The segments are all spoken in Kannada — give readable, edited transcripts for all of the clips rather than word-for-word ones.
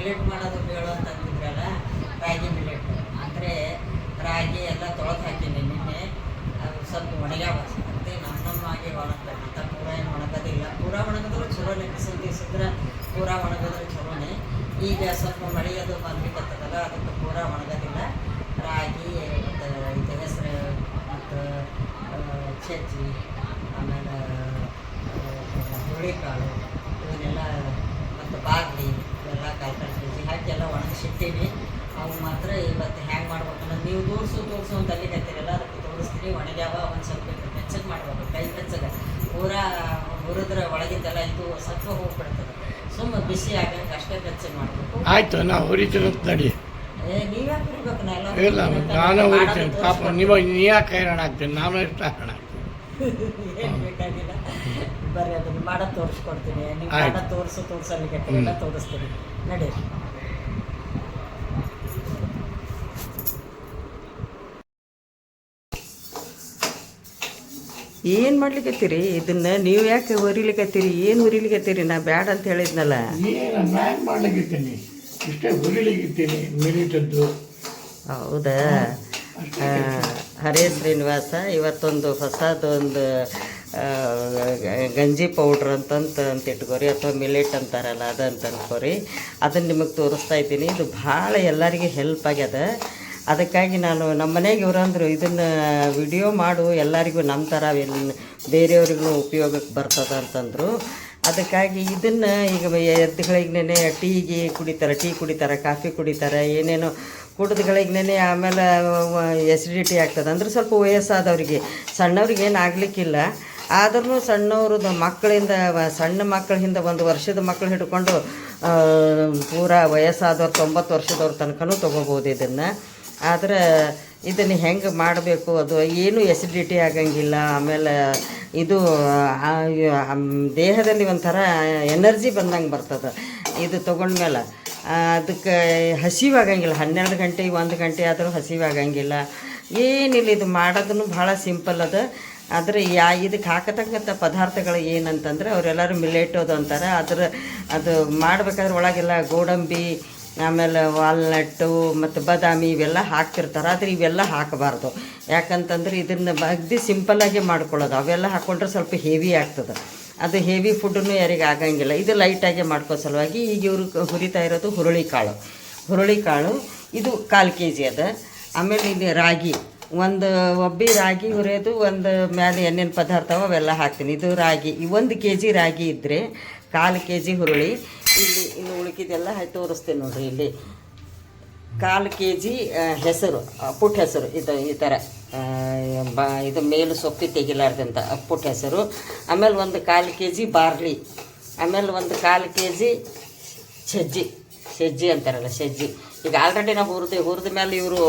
ಮಿಲೆಟ್ ಮಾಡೋದು ಬೇಳು ಅಂತ ಅಂತಿದ್ರಲ್ಲ, ರಾಗಿ ಮಿಲೆಟ್ ಅಂದರೆ ರಾಗಿ ಎಲ್ಲ ತೊಳೆದು ಹಾಕೀನಿ ನಿನ್ನೆ. ಅದು ಸ್ವಲ್ಪ ಒಣಗ್ಯಾವ ಮತ್ತು ನಮ್ಮಮ್ಮಾಗಿ ಒಣಗ್ಬೇಕು ಅಂತ ಪೂರ ಏನು ಒಣಗೋದಿಲ್ಲ. ಪೂರ ಒಣಗಿದ್ರೆ ಚಲೋನೆ, ಬಿಸಿಲು ದಿವ್ಸಿದ್ರೆ ಪೂರ ಒಣಗಿದ್ರೆ ಚಲೋನೆ. ಈಗ ಸ್ವಲ್ಪ ಮಳೆ ಅದು ಬಂದ್ಲಿಕ್ಕತ್ತದಲ್ಲ, ಅದಕ್ಕೆ ಪೂರ ಒಣಗೋದಿಲ್ಲ. ರಾಗಿ ಮತ್ತು ಇದು ಹೆಸರು ಮತ್ತು ಸಜ್ಜಿ, ಆಮೇಲೆ ಹುರುಳಿಕಾಳು ಇವನ್ನೆಲ್ಲ ಮತ್ತು ಬಾರ್ಲಿ ಇವೆಲ್ಲ ಕಾಲ್ಕಾಲು ಕೆ ಜಿ ಹಾಕಿ ಎಲ್ಲ ಒಣಗಿಸಿಟ್ಟೀನಿ. ಅವು ಮಾತ್ರ ಇವತ್ತು ಹ್ಯಾಂಗೆ ಮಾಡ್ಬೇಕಂದ್ರೆ ನೀವು ತೋರಿಸು ಅಂತ ಅಲ್ಲಿ ಕತ್ತೀರಲ್ಲ, ಅದಕ್ಕೆ ತೋರಿಸ್ತೀನಿ. ಒಣಗ್ಯಾವ ಒಂದು ಸ್ವಲ್ಪ ಬೆಚ್ಚಗೆ ಮಾಡ್ಬೇಕು, ಕೈ ಬೆಚ್ಚಗೆ ಪೂರಾ ಹುರಿದ್ರೆ ಒಳಗಿದ್ದೆಲ್ಲ ಇದು ಸತ್ವ ಹೋಗ್ಬಿಡ್ತದೆ. ಸುಮ್ಮನೆ ಬಿಸಿ ಆಗಂಗೆ ಅಷ್ಟೇ ಬೆಚ್ಚಗೆ ಮಾಡಬೇಕು. ಆಯಿತು, ನಾವು ಹುರಿತಿರೋದು ನಡಿ. ನೀವ್ಯಾಕೆ ಹುರಿಬೇಕು? ಇಲ್ಲ, ನಾನು ಹುರಿತೀನಿ ಪಾಪ. ನೀವು ಯಾಕೆ ಹೈರಾಣ ಆಗ್ತೀನಿ, ನಾನು ಎಷ್ಟು ಹೈರಾಣ ಆಗ್ತೀನಿ. ಏನು ಬೇಕಾಗಿಲ್ಲ, ಬರ್ರಿ ಅದನ್ನು ಮಾಡೋದು ತೋರಿಸ್ಕೊಡ್ತೀನಿ. ನೀವು ಮಾಡೋದು ತೋರಿಸಲಿಕ್ಕೆ ಎಲ್ಲ ತೋರಿಸ್ತೀನಿ, ನಡೀರಿ. ಏನು ಮಾಡ್ಲಿಕ್ಕತ್ತೀರಿ ಇದನ್ನ? ನೀವು ಯಾಕೆ ಹುರಿಲಿಕ್ಕತ್ತೀರಿ? ಏನು ಹುರಿಲಿಕ್ಕತ್ತೀರಿ? ನಾ ಬ್ಯಾಡ ಅಂತ ಹೇಳಿದ್ನಲ್ಲ. ಏನು ಮ್ಯಾಗ್ ಮಾಡ್ಲಿಕ್ಕಿದ್ದೀನಿ, ಇಷ್ಟೇ ಹುರಿಲಿಕ್ಕಿದ್ದೀನಿ ಮಿಲಿಟದ್ದು. ಹೌದಾ? ಹರೇ ಶ್ರೀನಿವಾಸ, ಇವತ್ತೊಂದು ಹೊಸದೊಂದು ಗಂಜಿ ಪೌಡ್ರ್ ಅಂತ ಇಟ್ಕೋರಿ, ಅಥವಾ ಮಿಲೆಟ್ ಅಂತಾರಲ್ಲ ಅದಂತ ಅನ್ಕೋರಿ. ಅದನ್ನು ನಿಮಗೆ ತೋರಿಸ್ತಾ ಇದ್ದೀನಿ. ಇದು ಭಾಳ ಎಲ್ಲರಿಗೆ ಹೆಲ್ಪ್ ಆಗ್ಯದ. ಅದಕ್ಕಾಗಿ ನಾನು ನಮ್ಮ ಮನೆಗೆ ಇವ್ರಂದ್ರು ಇದನ್ನು ವಿಡಿಯೋ ಮಾಡು, ಎಲ್ಲರಿಗೂ ನಮ್ಮ ಥರ ಬೇರೆಯವ್ರಿಗೂ ಉಪಯೋಗಕ್ಕೆ ಬರ್ತದೆ ಅಂತಂದರು. ಅದಕ್ಕಾಗಿ ಇದನ್ನು ಈಗ ಎದ್ದುಗಳಿಗ್ನೇ ಟೀ ಕುಡಿತಾರೆ, ಕಾಫಿ ಕುಡಿತಾರೆ, ಏನೇನೋ ಕುಡಿದುಗಳಿಗ್ನೇ ಆಮೇಲೆ ಎಸಿಡಿಟಿ ಆಗ್ತದೆ. ಅಂದ್ರೆ ಸ್ವಲ್ಪ ವಯಸ್ಸಾದವ್ರಿಗೆ, ಸಣ್ಣವ್ರಿಗೆ ಏನು ಆಗಲಿಕ್ಕಿಲ್ಲ. ಆದ್ರೂ ಸಣ್ಣವ್ರದ್ದು ಮಕ್ಕಳಿಂದ, ಸಣ್ಣ ಮಕ್ಕಳಿಂದ 1 ವರ್ಷದ ಮಕ್ಕಳು ಹಿಡ್ಕೊಂಡು ಪೂರಾ ವಯಸ್ಸಾದವ್ರು 90 ವರ್ಷದವ್ರ ತನಕನೂ ತೊಗೋಬೋದು ಇದನ್ನು. ಆದರೆ ಇದನ್ನು ಹೆಂಗೆ ಮಾಡಬೇಕು, ಅದು ಏನೂ ಎಸಿಡಿಟಿ ಆಗಂಗಿಲ್ಲ. ಆಮೇಲೆ ಇದು ದೇಹದಲ್ಲಿ ಒಂಥರ ಎನರ್ಜಿ ಬಂದಂಗೆ ಬರ್ತದೆ ಇದು ತೊಗೊಂಡ್ಮೇಲೆ. ಅದಕ್ಕೆ ಹಸಿವಾಗಂಗಿಲ್ಲ. 12 ಗಂಟೆ 1 ಗಂಟೆ ಆದರೂ ಹಸಿವಾಗಂಗಿಲ್ಲ, ಏನಿಲ್ಲ. ಇದು ಮಾಡೋದನ್ನು ಭಾಳ ಸಿಂಪಲ್ ಅದ. ಆದರೆ ಇದಕ್ಕೆ ಹಾಕತಕ್ಕಂಥ ಪದಾರ್ಥಗಳು ಏನಂತಂದರೆ ಅವರೆಲ್ಲರೂ ಮಿಲೆಟೋದು ಅಂತಾರೆ. ಅದು ಮಾಡಬೇಕಾದ್ರೆ ಒಳಗೆಲ್ಲ ಗೋಡಂಬಿ, ಆಮೇಲೆ ವಾಲ್ನಟ್ಟು ಮತ್ತು ಬಾದಾಮಿ ಇವೆಲ್ಲ ಹಾಕ್ತಿರ್ತಾರೆ. ಆದರೆ ಇವೆಲ್ಲ ಹಾಕಬಾರ್ದು. ಯಾಕಂತಂದ್ರೆ ಇದನ್ನು ಅಗದಿ ಸಿಂಪಲ್ಲಾಗಿ ಮಾಡ್ಕೊಳ್ಳೋದು. ಅವೆಲ್ಲ ಹಾಕ್ಕೊಂಡ್ರೆ ಸ್ವಲ್ಪ ಹೆವಿ ಆಗ್ತದೆ. ಅದು ಹೆವಿ ಫುಡ್ಡನ್ನು ಯಾರಿಗೆ ಆಗಂಗಿಲ್ಲ. ಇದು ಲೈಟಾಗಿ ಮಾಡ್ಕೋ ಸಲುವಾಗಿ ಈಗ ಇವರು ಹುರಿತಾ ಇರೋದು ಹುರುಳಿಕಾಳು. ಇದು 1/4 kg ಅದ. ಆಮೇಲೆ ಇದು ರಾಗಿ, ಒಂದು ಒಬ್ಬಿ ರಾಗಿ ಹುರಿಯೋದು, ಒಂದು ಮೇಲೆ ಏನೇನು ಪದಾರ್ಥ ಅವೆಲ್ಲ ಹಾಕ್ತೀನಿ. ಇದು ರಾಗಿ, 1 kg ರಾಗಿ ಇದ್ದರೆ 1/4 kg ಹುರುಳಿ. ಇನ್ನು ಉಳುಕಿದೆಲ್ಲ ತೋರಿಸ್ತೀನಿ ನೋಡಿರಿ. ಇಲ್ಲಿ 1/4 kg ಹೆಸರು, ಪುಟ್ಟ ಹೆಸರು, ಈ ಥರ ಇದು ಮೇಲು ಸೊಪ್ಪಿ ತೆಗಿಲಾರ್ದಂಥ ಪುಟ್ಟ ಹೆಸರು. ಆಮೇಲೆ ಒಂದು 1/4 kg ಬಾರ್ಲಿ, ಆಮೇಲೆ ಒಂದು 1/4 kg ಸಜ್ಜಿ ಅಂತಾರಲ್ಲ, ಸಜ್ಜಿ. ಈಗ ಆಲ್ರೆಡಿ ನಾವು ಹುರಿದ ಮೇಲೆ ಇವರು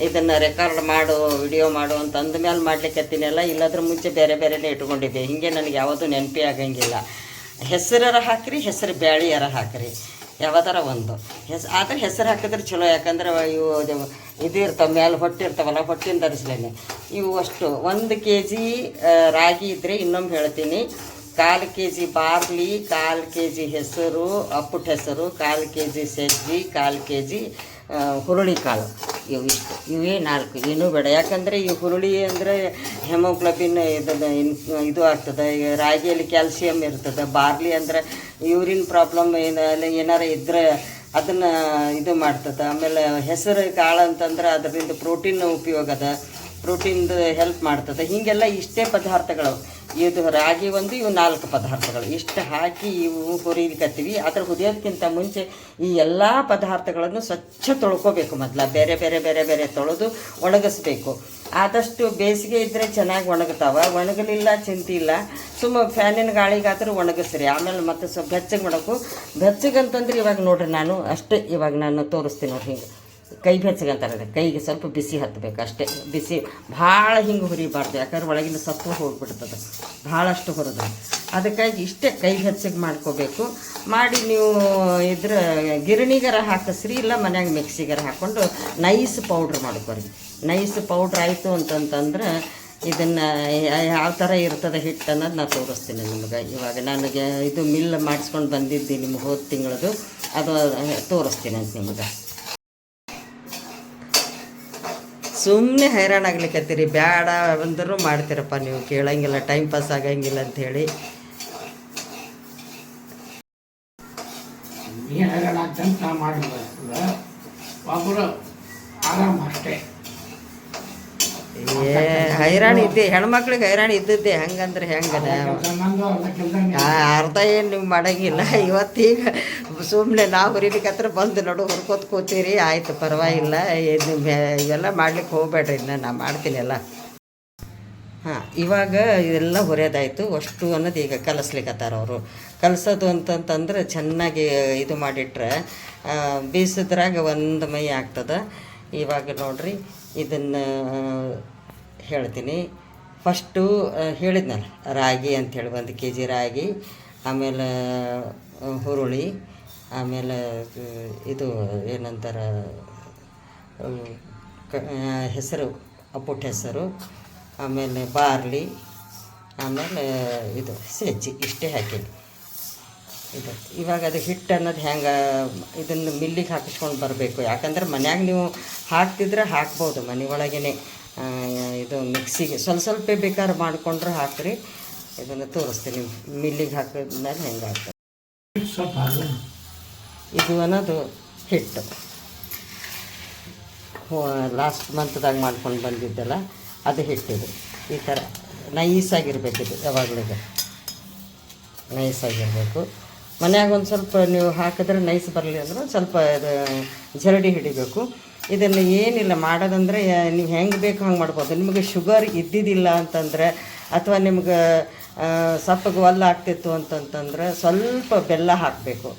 ಇದನ್ನು ರೆಕಾರ್ಡ್ ಮಾಡು, ವಿಡಿಯೋ ಮಾಡು ಅಂತ ಅಂದ ಮೇಲೆ ಮಾಡ್ಲಿಕ್ಕತ್ತೀನಲ್ಲ. ಇಲ್ಲದ್ರ ಮುಂಚೆ ಬೇರೆನೇ ಇಟ್ಕೊಂಡಿದ್ದೆ. ಹೀಗೆ ನನಗೆ ಯಾವುದೂ ನೆನಪೇ ಆಗಂಗಿಲ್ಲ. ಹೆಸರರ ಹಾಕಿರಿ, ಹೆಸರು ಬ್ಯಾಳಿಯರ ಹಾಕಿರಿ, ಯಾವುದಾರ ಒಂದು ಆದರೆ ಹೆಸರು ಹಾಕಿದ್ರೆ ಚಲೋ. ಯಾಕಂದ್ರೆ ಇವು ಇದು ಇರ್ತಾವೆ ಮೇಲೆ, ಹೊಟ್ಟಿರ್ತಾವಲ್ಲ, ಹೊಟ್ಟಿನ ಧರಿಸ್ಲೇನೆ ಇವು ಅಷ್ಟು. 1 kg ರಾಗಿ ಇದ್ದರೆ, ಇನ್ನೊಮ್ಮೆ ಹೇಳ್ತೀನಿ, 1/4 kg ಬಾರ್ಲಿ, 1/4 kg ಹೆಸರು, ಪುಟ್ಟ ಹೆಸರು, 1/4 kg ಸಜ್ಜಿ, 1/4 kg ಹುರುಳಿಕಾಳು. ಇವೇ 4, ಏನೂ ಬೇಡ. ಯಾಕಂದರೆ ಈ ಹುರುಳಿ ಅಂದರೆ ಹೆಮೋಗ್ಲೋಬಿನ್ ಇದು ಆಗ್ತದೆ. ರಾಗಿಯಲ್ಲಿ ಕ್ಯಾಲ್ಸಿಯಂ ಇರ್ತದೆ. ಬಾರ್ಲಿ ಅಂದರೆ ಯೂರಿನ್ ಪ್ರಾಬ್ಲಮ್ ಏನಾರ ಇದ್ದರೆ ಅದನ್ನು ಇದು ಮಾಡ್ತದೆ. ಆಮೇಲೆ ಹೆಸರು ಕಾಳು ಅಂತಂದ್ರೆ ಅದರಿಂದ ಪ್ರೋಟೀನ್ ಉಪಯೋಗ ಅದ, ಪ್ರೋಟೀನ್ದು ಹೆಲ್ಪ್ ಮಾಡ್ತದೆ. ಹೀಗೆಲ್ಲ ಇಷ್ಟೇ ಪದಾರ್ಥಗಳು. ಇದು ರಾಗಿ ಒಂದು, ಇವು 4 ಪದಾರ್ಥಗಳು. ಇಷ್ಟು ಹಾಕಿ ಇವು ಹುರಿಲಿಕ್ಕತ್ತೀವಿ. ಅದ್ರ ಹುರಿಯೋದಕ್ಕಿಂತ ಮುಂಚೆ ಈ ಎಲ್ಲ ಪದಾರ್ಥಗಳನ್ನು ಸ್ವಚ್ಛ ತೊಳ್ಕೊಬೇಕು. ಮೊದಲ ಬೇರೆ ತೊಳೆದು ಒಣಗಿಸ್ಬೇಕು. ಆದಷ್ಟು ಬೇಸಿಗೆ ಇದ್ದರೆ ಚೆನ್ನಾಗಿ ಒಣಗ್ತಾವೆ. ಒಣಗಲಿಲ್ಲ ಚಿಂತೆ ಇಲ್ಲ, ಸುಮ್ಮ ಫ್ಯಾನಿನ ಗಾಳಿಗಾದರೂ ಒಣಗಿಸ್ರಿ. ಆಮೇಲೆ ಮತ್ತೆ ಸ್ವಲ್ಪ ಬೆಚ್ಚಗೆ ಮಾಡಬೇಕು. ಬೆಚ್ಚಗಂತಂದ್ರೆ ಇವಾಗ ನೋಡ್ರಿ, ನಾನು ಅಷ್ಟೇ ಇವಾಗ ನಾನು ತೋರಿಸ್ತೀನಿ ನೋಡಿ. ಹಿಂಗೆ ಕೈ ಬೆಚ್ಚಗಂತಾರೆ, ಕೈಗೆ ಸ್ವಲ್ಪ ಬಿಸಿ ಹತ್ತಬೇಕು ಅಷ್ಟೇ. ಬಿಸಿ ಭಾಳ ಹಿಂಗೆ ಹುರಿಬಾರ್ದು, ಯಾಕಂದ್ರೆ ಒಳಗಿನ ಸತ್ವ ಹೋಗ್ಬಿಡ್ತದೆ ಭಾಳಷ್ಟು ಹುರಿದ್ರೆ. ಅದಕ್ಕಾಗಿ ಇಷ್ಟೇ ಕೈ ಬೆಚ್ಚಗೆ ಮಾಡ್ಕೋಬೇಕು. ಮಾಡಿ ನೀವು ಇದ್ರ ಗಿರಣಿಗಾರ ಹಾಕಿಸ್ರಿ, ಇಲ್ಲ ಮನ್ಯಾಗ ಮಿಕ್ಸಿಗಾರ ಹಾಕ್ಕೊಂಡು ನೈಸ್ ಪೌಡ್ರ್ ಮಾಡ್ಕೊರಿ. ನೈಸ್ ಪೌಡ್ರ್ ಆಯಿತು ಅಂತಂತಂದ್ರೆ ಇದನ್ನು ಯಾವ ಥರ ಇರ್ತದೆ ಹಿಟ್ಟು ಅನ್ನೋದು ನಾನು ತೋರಿಸ್ತೀನಿ ನಿಮ್ಗೆ. ಇವಾಗ ನನಗೆ ಇದು ಮಿಲ್ ಮಾಡಿಸ್ಕೊಂಡು ಬಂದಿದ್ದೀನಿ ನಿಮ್ಗೆ ಹೋದ ತಿಂಗಳದು, ಅದು ತೋರಿಸ್ತೀನಿ ಅಂತ ನಿಮ್ಗೆ. ಸುಮ್ಮನೆ ಹೈರಾಣಾಗ್ಲಿಕ್ಕತ್ತೀರಿ, ಬೇಡ ಅಂದರೂ ಮಾಡ್ತೀರಪ್ಪ ನೀವು, ಕೇಳಂಗಿಲ್ಲ, ಟೈಮ್ ಪಾಸ್ ಆಗಂಗಿಲ್ಲ ಅಂಥೇಳಿ. ನೀ ಹೈರಾಣ ಆಗ್ತಂತ ನಾ ಮಾಡಲ್ಲ, ಒಬ್ಬರು ಆರಾಮ ಅಷ್ಟೇ. ಹೈರಾಣ ಇದ್ದೆ, ಹೆಣ್ಮಕ್ಳಿಗೆ ಹೈರಾಣ ಇದ್ದದ್ದೇ, ಹಂಗಂದ್ರೆ ಹೆಂಗದ ಅರ್ಧ ಏನು ನೀವು ಮಾಡೋಂಗಿಲ್ಲ. ಇವತ್ತೀಗ ಸುಮ್ಮನೆ ನಾವು ಹುರಿಲಿಕ್ಕತ್ರ ಬಂದು ನೋಡು ಹುರ್ಕೋತ ಕೂತೀರಿ, ಆಯಿತು ಪರವಾಗಿಲ್ಲ, ಇದು ಇವೆಲ್ಲ ಮಾಡ್ಲಿಕ್ಕೆ ಹೋಗ್ಬೇಡ್ರಿ, ನಾ ಮಾಡ್ತೀನಿ ಎಲ್ಲ. ಹಾಂ, ಇವಾಗ ಇದೆಲ್ಲ ಹುರಿಯೋದಾಯಿತು. ಅಷ್ಟು ಅನ್ನೋದು ಈಗ ಕಲಸ್ಲಿಕ್ಕತ್ತಾರ ಅವರು. ಕಲಸೋದು ಅಂತಂತಂದ್ರೆ ಚೆನ್ನಾಗಿ ಇದು ಮಾಡಿಟ್ರೆ ಬೀಸಿದ್ರಾಗ ಒಂದು ಮೈ ಆಗ್ತದೆ. ಇವಾಗ ನೋಡ್ರಿ ಇದನ್ನು ಹೇಳ್ತೀನಿ. ಫಸ್ಟು ಹೇಳಿದ್ನಲ್ಲ, ರಾಗಿ ಅಂಥೇಳಿ 1 kg ರಾಗಿ, ಆಮೇಲೆ ಹುರುಳಿ, ಆಮೇಲೆ ಇದು ಏನಂತಾರೆ ಹೆಸರು, ಅಪ್ಪುಟ್ಟು ಹೆಸರು, ಆಮೇಲೆ ಬಾರ್ಲಿ, ಆಮೇಲೆ ಇದು ಸಜ್ಜಿ, ಇಷ್ಟೇ ಹಾಕೀನಿ. ಇದು ಇವಾಗ ಅದು ಹಿಟ್ಟು ಅನ್ನೋದು ಹೆಂಗೆ, ಇದನ್ನು ಮಿಲ್ಲಿಗೆ ಹಾಕಿಸ್ಕೊಂಡು ಬರಬೇಕು. ಯಾಕಂದ್ರೆ ಮನ್ಯಾಗ ನೀವು ಹಾಕ್ತಿದ್ರೆ ಹಾಕ್ಬೋದು, ಮನೆ ಒಳಗೇ ಇದು ಮಿಕ್ಸಿಗೆ ಸ್ವಲ್ಪ ಬೇಕಾದ್ರೆ ಮಾಡಿಕೊಂಡ್ರೆ ಹಾಕ್ರಿ. ಇದನ್ನು ತೋರಿಸ್ತೀನಿ ಮಿಲ್ಲಿಗೆ ಹಾಕಿದ್ಮೇಲೆ ಹೆಂಗೆ ಆಗ್ತದೆ. ಇದು ಅನ್ನೋದು ಹಿಟ್ಟು ಲಾಸ್ಟ್ ಮಂತ್ದಾಗ ಮಾಡ್ಕೊಂಡು ಬಂದಿದ್ದಲ್ಲ, ಅದು ಹಿಟ್ಟಿದು ಈ ಥರ ನೈಸಾಗಿರ್ಬೇಕಿದು, ಯಾವಾಗಲೂ ನೈಸಾಗಿರಬೇಕು. ಮನ್ಯಾಗ ಒಂದು ಸ್ವಲ್ಪ ನೀವು ಹಾಕಿದ್ರೆ ನೈಸ್ ಬರಲಿ ಅಂದ್ರೆ ಒಂದು ಸ್ವಲ್ಪ ಇದು ಜರಡಿ ಹಿಡಿಬೇಕು. ಇದನ್ನು ಏನಿಲ್ಲ ಮಾಡೋದಂದರೆ ನೀವು ಹೆಂಗೆ ಬೇಕು ಹಂಗೆ ಮಾಡ್ಬೋದು. ನಿಮಗೆ ಶುಗರ್ ಇದ್ದಿದ್ದಿಲ್ಲ ಅಂತಂದರೆ, ಅಥವಾ ನಿಮ್ಗೆ ಸಪ್ಪಗೆ ಒಲ್ಲ ಆಗ್ತಿತ್ತು ಅಂತಂತಂದ್ರೆ ಸ್ವಲ್ಪ ಬೆಲ್ಲ ಹಾಕಬೇಕು.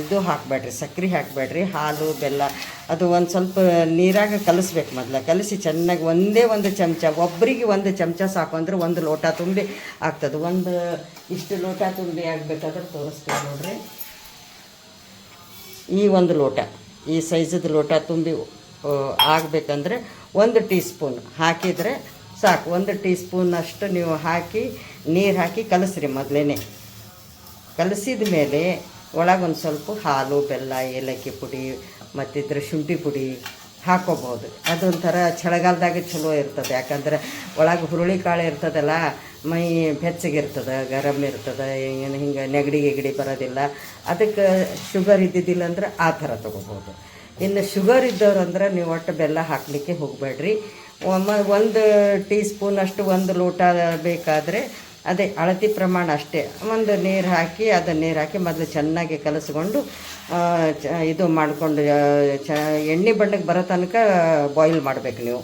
ಇದು ಹಾಕಬೇಡ್ರಿ, ಸಕ್ಕರೆ ಹಾಕಬೇಡ್ರಿ, ಹಾಲು ಬೆಲ್ಲ ಅದು ಒಂದು ಸ್ವಲ್ಪ ನೀರಾಗ ಕಲಿಸ್ಬೇಕು. ಮೊದಲು ಕಲಿಸಿ ಚೆನ್ನಾಗಿ ಒಂದು ಚಮಚ, ಒಬ್ಬರಿಗೆ 1 ಚಮಚ ಸಾಕು, ಅಂದರೆ 1 ಲೋಟ ತುಂಬಿ ಆಗ್ತದೆ. ಇಷ್ಟು ಲೋಟ ತುಂಬಿ ಆಗಬೇಕಾದ್ರೆ ತೋರಿಸ್ತೀವಿ ನೋಡ್ರಿ. ಈ 1 ಲೋಟ, ಈ ಸೈಜದ ಲೋಟ ತುಂಬಿ ಆಗಬೇಕಂದ್ರೆ 1 ಟೀ ಸ್ಪೂನ್ ಹಾಕಿದರೆ ಸಾಕು. 1 ಟೀ ಸ್ಪೂನಷ್ಟು ನೀವು ಹಾಕಿ ನೀರು ಹಾಕಿ ಕಲಸ್ರಿ. ಮೊದಲೇ ಕಲಸಿದ ಮೇಲೆ ಒಳಗೊಂದು ಸ್ವಲ್ಪ ಹಾಲು, ಬೆಲ್ಲ, ಏಲಕ್ಕಿ ಪುಡಿ ಮತ್ತಿದ್ರೆ ಶುಂಠಿ ಪುಡಿ ಹಾಕೋಬೋದು. ಅದೊಂಥರ ಚಳಿಗಾಲದಾಗ ಚಲೋ ಇರ್ತದೆ. ಯಾಕಂದ್ರೆ ಒಳಗೆ ಹುರುಳಿ ಕಾಳು ಇರ್ತದಲ್ಲ, ಮೈ ಬೆಚ್ಚಗಿರ್ತದೆ, ಗರಮ್ ಇರ್ತದೆ, ಏನು ಹಿಂಗೆ ನೆಗಡಿ ಬರೋದಿಲ್ಲ. ಅದಕ್ಕೆ ಶುಗರ್ ಇದ್ದಿದ್ದಿಲ್ಲ ಅಂದ್ರೆ ಆ ಥರ ತೊಗೋಬೋದು. ಇನ್ನು ಶುಗರ್ ಇದ್ದವ್ರು ಅಂದ್ರೆ ನೀವು ಒಟ್ಟು ಬೆಲ್ಲ ಹಾಕಲಿಕ್ಕೆ ಹೋಗಬೇಡ್ರಿ. 1 ಟೀ ಸ್ಪೂನಷ್ಟು 1 ಲೋಟ ಬೇಕಾದರೆ ಅದೇ ಅಳತಿ ಪ್ರಮಾಣ ಅಷ್ಟೇ. ಒಂದು ನೀರು ಹಾಕಿ ಮೊದಲು ಚೆನ್ನಾಗಿ ಕಲಸ್ಕೊಂಡು ಇದು ಮಾಡಿಕೊಂಡು ಎಣ್ಣೆ ಬಣ್ಣಕ್ಕೆ ಬರೋ ತನಕ ಬಾಯ್ಲ್ ಮಾಡಬೇಕು ನೀವು.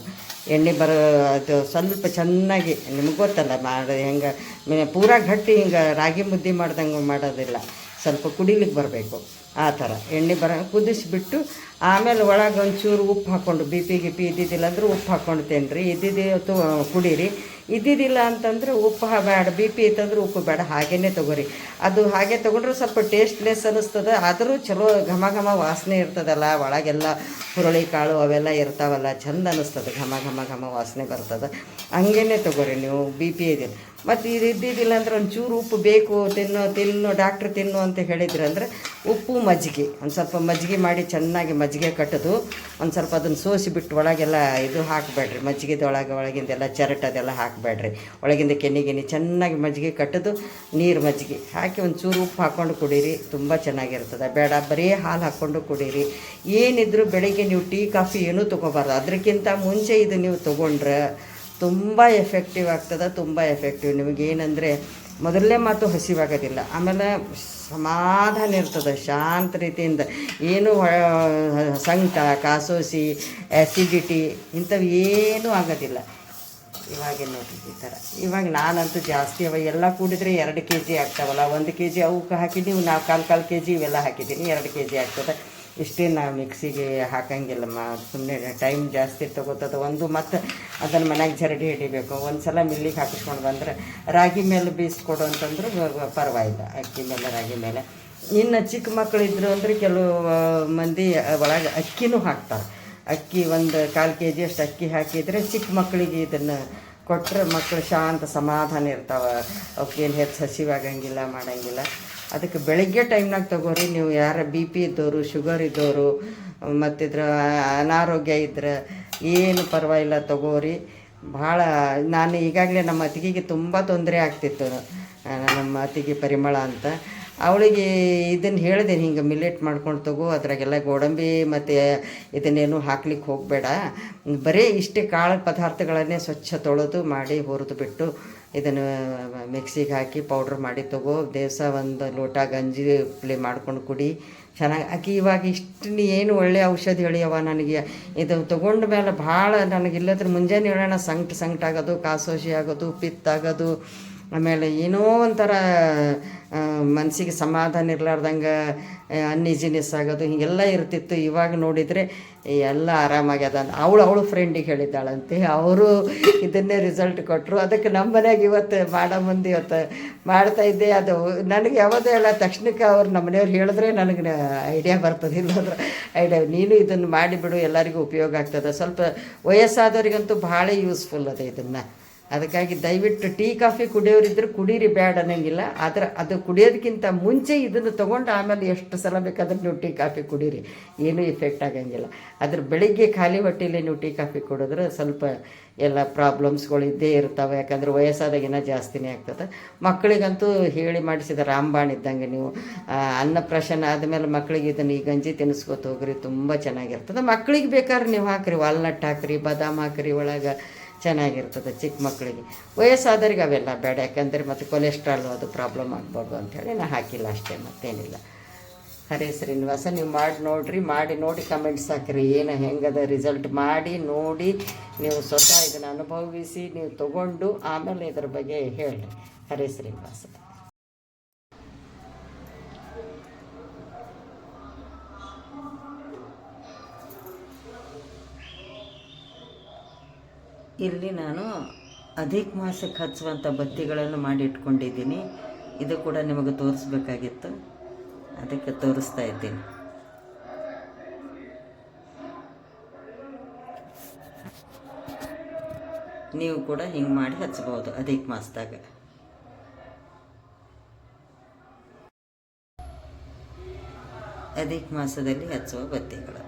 ಎಣ್ಣೆ ಅದು ಸ್ವಲ್ಪ ಚೆನ್ನಾಗಿ, ನಿಮ್ಗೆ ಗೊತ್ತಲ್ಲ ಹೆಂಗೆ ಪೂರಾ ಗಟ್ಟಿ ಹಿಂಗೆ ರಾಗಿ ಮುದ್ದೆ ಮಾಡ್ದಂಗೆ ಮಾಡೋದಿಲ್ಲ, ಸ್ವಲ್ಪ ಕುಡಿಲಿಕ್ಕೆ ಬರಬೇಕು. ಆ ಥರ ಎಣ್ಣೆ ಕುದಿಸಿಬಿಟ್ಟು ಆಮೇಲೆ ಒಳಗೆ ಒಂಚೂರು ಉಪ್ಪು ಹಾಕ್ಕೊಂಡು, ಬಿ ಪಿ ಇದ್ದಿದ್ದಿಲ್ಲ ಅಂದ್ರೆ ಉಪ್ಪು ಹಾಕ್ಕೊಂಡು ತಿನ್ನಿರಿ. ಇದ್ದಿದ್ದು ಕುಡೀರಿ. ಇದ್ದಿದ್ದಿಲ್ಲ ಅಂತಂದ್ರೆ ಉಪ್ಪು ಬೇಡ, ಬಿ ಪಿ ಇತ್ತಂದ್ರೆ ಉಪ್ಪು ಬೇಡ, ಹಾಗೇ ತೊಗೊರಿ. ಅದು ಹಾಗೆ ತೊಗೊಂಡ್ರೆ ಸ್ವಲ್ಪ ಟೇಸ್ಟ್ಲೆಸ್ ಅನ್ನಿಸ್ತದೆ, ಆದರೂ ಚಲೋ ಘಮ ವಾಸನೆ ಇರ್ತದಲ್ಲ, ಒಳಗೆಲ್ಲ ಹುರುಳಿ ಕಾಳು ಅವೆಲ್ಲ ಇರ್ತಾವಲ್ಲ, ಚಂದ ಅನ್ನಿಸ್ತದೆ, ಘಮ ವಾಸನೆ ಬರ್ತದೆ. ಹಂಗೇ ತೊಗೊರಿ ನೀವು, ಬಿ ಪಿ ಇದೆ. ಮತ್ತು ಇದು ಇದ್ದಿದ್ದಿಲ್ಲ ಅಂದ್ರೆ ಒಂಚೂರು ಉಪ್ಪು ಬೇಕು, ತಿನ್ನು ಡಾಕ್ಟ್ರ್ ತಿನ್ನು ಅಂತ ಹೇಳಿದ್ರು ಅಂದರೆ ಉಪ್ಪು ಮಜ್ಜಿಗೆ, ಒಂದು ಸ್ವಲ್ಪ ಮಜ್ಜಿಗೆ ಮಾಡಿ ಚೆನ್ನಾಗಿ ಮಜ್ಜಿಗೆ ಕಟ್ಟೋದು, ಒಂದು ಸ್ವಲ್ಪ ಅದನ್ನು ಸೋಸಿಬಿಟ್ಟು ಒಳಗೆಲ್ಲ ಇದು ಹಾಕಬೇಡ್ರಿ. ಒಳಗಿಂದೆಲ್ಲ ಅದೆಲ್ಲ ಹಾಕಬೇಡ್ರಿ. ಒಳಗಿಂದ ಕೆನ್ನಿಗೆನಿ ಚೆನ್ನಾಗಿ ಮಜ್ಜಿಗೆ ಕಟ್ಟೋದು, ನೀರು ಮಜ್ಜಿಗೆ ಹಾಕಿ ಒಂಚೂರು ಉಪ್ಪು ಹಾಕ್ಕೊಂಡು ಕುಡೀರಿ, ತುಂಬ ಚೆನ್ನಾಗಿರ್ತದೆ. ಬೇಡ ಬರೀ ಹಾಲು ಹಾಕ್ಕೊಂಡು ಕುಡೀರಿ. ಏನಿದ್ರು ಬೆಳಿಗ್ಗೆ ನೀವು ಟೀ ಕಾಫಿ ಏನೂ ತೊಗೋಬಾರ್ದು. ಅದಕ್ಕಿಂತ ಮುಂಚೆ ಇದು ನೀವು ತೊಗೊಂಡ್ರೆ ತುಂಬ ಎಫೆಕ್ಟಿವ್ ಆಗ್ತದೆ, ತುಂಬ ಎಫೆಕ್ಟಿವ್. ನಿಮಗೇನೆಂದರೆ ಮೊದಲನೇ ಮಾತು ಹಸಿವಾಗೋದಿಲ್ಲ, ಆಮೇಲೆ ಸಮಾಧಾನ ಇರ್ತದೆ, ಶಾಂತ ರೀತಿಯಿಂದ. ಏನು ಸಂಕಟ, ಕಾಸೋಸಿ, ಆ್ಯಸಿಡಿಟಿ ಇಂಥವು ಏನೂ ಆಗೋದಿಲ್ಲ. ಇವಾಗ ನೋಡಿರಿ ಈ ಥರ. ಇವಾಗ ನಾನಂತೂ ಜಾಸ್ತಿ ಎಲ್ಲ ಕೂಡಿದರೆ 2 kg ಆಗ್ತಾವಲ್ಲ, 1 kg ಅವಕ್ಕೆ ಹಾಕಿದ್ದೀವಿ, ನಾವು 1/4 kg ಇವೆಲ್ಲ ಹಾಕಿದ್ದೀನಿ, 2 kg ಆಗ್ತದೆ. ಇಷ್ಟೇ, ನಾವು ಮಿಕ್ಸಿಗೆ ಹಾಕಂಗಿಲ್ಲ, ಸುಮ್ಮನೆ ಟೈಮ್ ಜಾಸ್ತಿ ತೊಗೋತದೆ. ಮತ್ತು ಅದನ್ನು ಮನೆಯಾಗ ಜರಡಿ ಹಿಡಿಬೇಕು. ಒಂದು ಸಲ ಮಿಲ್ಲಿಗೆ ಹಾಕಿಸ್ಕೊಂಡು ಬಂದರೆ ರಾಗಿ ಮೇಲೆ ಬೀಸ್ಕೊಡು ಅಂತಂದ್ರೆ ಪರವಾಗಿಲ್ಲ, ಅಕ್ಕಿ ಮೇಲೆ ರಾಗಿ ಮೇಲೆ. ಇನ್ನು ಚಿಕ್ಕ ಮಕ್ಕಳಿದ್ರು ಅಂದರೆ ಕೆಲವು ಮಂದಿ ಒಳಗೆ ಅಕ್ಕಿನೂ ಹಾಕ್ತಾರೆ. ಅಕ್ಕಿ 1/4 kg ಅಷ್ಟು ಅಕ್ಕಿ ಹಾಕಿದರೆ ಚಿಕ್ಕ ಮಕ್ಕಳಿಗೆ ಇದನ್ನು ಕೊಟ್ಟರೆ ಮಕ್ಕಳು ಶಾಂತ ಸಮಾಧಾನ ಇರ್ತಾವೆ. ಅವಕ್ಕೇನು ಹೆಚ್ಚು ಹಸಿವಾಗಂಗಿಲ್ಲ ಮಾಡಂಗಿಲ್ಲ. ಅದಕ್ಕೆ ಬೆಳಗ್ಗೆ ಟೈಮ್ನಾಗ ತಗೋರಿ. ನೀವು ಯಾರು ಬಿ ಪಿ ಇದ್ದವರು, ಶುಗರ್ ಇದ್ದವರು, ಮತ್ತಿದ್ರ ಅನಾರೋಗ್ಯ ಇದ್ರೆ ಏನು ಪರವಾಗಿಲ್ಲ ತಗೋರಿ. ಭಾಳ ನಾನು ಈಗಾಗಲೇ ನಮ್ಮ ಅತ್ತಿಗೆಗೆ ತುಂಬ ತೊಂದರೆ ಆಗ್ತಿತ್ತು. ನಮ್ಮ ಅತ್ತಿಗೆ ಪರಿಮಳ ಅಂತ, ಅವಳಿಗೆ ಇದನ್ನು ಹೇಳಿದೆ, ಹಿಂಗೆ ಮಿಲ್ಲೆಟ್ ಮಾಡ್ಕೊಂಡು ತಗೋ, ಅದ್ರಾಗೆಲ್ಲ ಗೋಡಂಬಿ ಮತ್ತು ಇದನ್ನೇನು ಹಾಕ್ಲಿಕ್ಕೆ ಹೋಗಬೇಡ, ಬರೀ ಇಷ್ಟೇ ಕಾಳು ಪದಾರ್ಥಗಳನ್ನೇ ಸ್ವಚ್ಛ ತೊಳೆದು ಮಾಡಿ ಹುರಿದು ಬಿಟ್ಟು ಇದನ್ನು ಮಿಕ್ಸಿಗೆ ಹಾಕಿ ಪೌಡ್ರ್ ಮಾಡಿ ತಗೋ, ದಿವಸ ಒಂದು ಲೋಟ ಗಂಜಿ ಮಾಡ್ಕೊಂಡು ಕುಡಿ, ಚೆನ್ನಾಗಿ ಆಕಿ ಇವಾಗ ಇಷ್ಟು ಏನು ಒಳ್ಳೆಯ ಔಷಧಿ ಹೇಳಿಯವ ನನಗೆ. ಇದು ತೊಗೊಂಡ ಮೇಲೆ ಭಾಳ ನನಗಿಲ್ಲದ್ರೆ ಮುಂಜಾನೆ ಹೇಳೋಣ ಸಂಕಟ ಆಗೋದು, ಕಾಸೋಶಿ ಆಗೋದು, ಪಿತ್ತಾಗೋದು, ಆಮೇಲೆ ಏನೋ ಒಂಥರ ಮನಸ್ಸಿಗೆ ಸಮಾಧಾನ ಇರಲಾರ್ದಂಗೆ ಅನ್ಈಜಿನೆಸ್ ಆಗೋದು, ಹೀಗೆಲ್ಲ ಇರ್ತಿತ್ತು. ಇವಾಗ ನೋಡಿದರೆ ಎಲ್ಲ ಆರಾಮಾಗ್ಯದ. ಅವಳು ಫ್ರೆಂಡಿಗೆ ಹೇಳಿದ್ದಾಳಂತೆ, ಅವರು ಇದನ್ನೇ ರಿಸಲ್ಟ್ ಕೊಟ್ಟರು. ಅದಕ್ಕೆ ನಮ್ಮ ಮನೆಯಾಗ ಇವತ್ತು ಮಾಡೋ ಮುಂದೆ ಇವತ್ತು ಮಾಡ್ತಾಯಿದ್ದೆ. ಅದು ನನಗೆ ಯಾವುದೇ ಇಲ್ಲ, ತಕ್ಷಣಕ್ಕೆ ಅವ್ರು ನಮ್ಮ ಮನೆಯವ್ರು ಹೇಳಿದ್ರೆ ನನಗೆ ಐಡಿಯಾ ಬರ್ತದೆ. ಇಲ್ಲಂದ್ರೆ ಐಡಿಯಾ ನೀನು ಇದನ್ನು ಮಾಡಿಬಿಡು, ಎಲ್ಲರಿಗೂ ಉಪಯೋಗ ಆಗ್ತದೆ. ಸ್ವಲ್ಪ ವಯಸ್ಸಾದವ್ರಿಗಂತೂ ಭಾಳ ಯೂಸ್ಫುಲ್ ಅದ ಇದನ್ನು. ಅದಕ್ಕಾಗಿ ದಯವಿಟ್ಟು ಟೀ ಕಾಫಿ ಕುಡಿಯೋರಿದ್ರೆ ಕುಡೀರಿ, ಬ್ಯಾಡ ಅನ್ನೋಂಗಿಲ್ಲ. ಆದರೆ ಅದು ಕುಡಿಯೋದಕ್ಕಿಂತ ಮುಂಚೆ ಇದನ್ನು ತೊಗೊಂಡು ಆಮೇಲೆ ಎಷ್ಟು ಸಲ ಬೇಕಾದ್ರೆ ನೀವು ಟೀ ಕಾಫಿ ಕುಡೀರಿ, ಏನೂ ಇಫೆಕ್ಟ್ ಆಗಂಗಿಲ್ಲ. ಅದ್ರ ಬೆಳಿಗ್ಗೆ ಖಾಲಿ ಹೊಟ್ಟೆಯಲ್ಲಿ ನೀವು ಟೀ ಕಾಫಿ ಕುಡಿದ್ರೆ ಸ್ವಲ್ಪ ಎಲ್ಲ ಪ್ರಾಬ್ಲಮ್ಸ್ಗಳು ಇದ್ದೇ ಇರ್ತವೆ. ಯಾಕಂದರೆ ವಯಸ್ಸಾದಾಗಿನ ಜಾಸ್ತಿನೇ ಆಗ್ತದೆ. ಮಕ್ಕಳಿಗಂತೂ ಹೇಳಿ ಮಾಡಿಸಿದ ರಾಮಬಾಣ ಇದ್ದಂಗೆ. ನೀವು ಅನ್ನಪ್ರಾಶನ ಆದಮೇಲೆ ಮಕ್ಕಳಿಗೆ ಇದನ್ನು ಈ ಗಂಜಿ ತಿನ್ನಿಸ್ಕೊತ ಹೋಗ್ರಿ, ತುಂಬ ಚೆನ್ನಾಗಿರ್ತದೆ. ಮಕ್ಕಳಿಗೆ ಬೇಕಾದ್ರೆ ನೀವು ಹಾಕಿರಿ, ವಾಲ್ನಟ್ ಹಾಕಿರಿ, ಬಾದಾಮ್ ಹಾಕಿರಿ, ಒಳಗೆ ಚೆನ್ನಾಗಿರ್ತದೆ ಚಿಕ್ಕ ಮಕ್ಕಳಿಗೆ. ವಯಸ್ಸಾದವ್ರಿಗೆ ಅವೆಲ್ಲ ಬೇಡ, ಯಾಕಂದರೆ ಮತ್ತು ಕೊಲೆಸ್ಟ್ರಾಲು ಅದು ಪ್ರಾಬ್ಲಮ್ ಆಗ್ಬಾರ್ದು ಅಂಥೇಳಿ ನಾನು ಹಾಕಿಲ್ಲ ಅಷ್ಟೇ, ಮತ್ತೇನಿಲ್ಲ. ಹರೇ ಶ್ರೀನಿವಾಸ. ನೀವು ಮಾಡಿ ನೋಡಿ ಕಮೆಂಟ್ಸ್ ಹಾಕಿರಿ, ಏನು ಹೆಂಗದ ರಿಸಲ್ಟ್ ಮಾಡಿ ನೋಡಿ. ನೀವು ಸ್ವತಃ ಇದನ್ನು ಅನುಭವಿಸಿ ನೀವು ತಗೊಂಡು ಆಮೇಲೆ ಇದ್ರ ಬಗ್ಗೆ ಹೇಳಿ. ಹರೇ ಶ್ರೀನಿವಾಸ. ಇಲ್ಲಿ ನಾನು ಅಧಿಕ ಮಾಸಕ್ಕೆ ಹಚ್ಚುವಂಥ ಬತ್ತಿಗಳನ್ನು ಮಾಡಿ ಇಟ್ಕೊಂಡಿದ್ದೀನಿ. ಇದು ಕೂಡ ನಿಮಗೆ ತೋರಿಸ್ಬೇಕಾಗಿತ್ತು, ಅದಕ್ಕೆ ತೋರಿಸ್ತಾ ಇದ್ದೀನಿ. ನೀವು ಕೂಡ ಹಿಂಗೆ ಮಾಡಿ ಹಚ್ಬೋದು ಅಧಿಕ ಮಾಸದಾಗ. ಅಧಿಕ ಮಾಸದಲ್ಲಿ ಹಚ್ಚುವ ಬತ್ತಿಗಳು.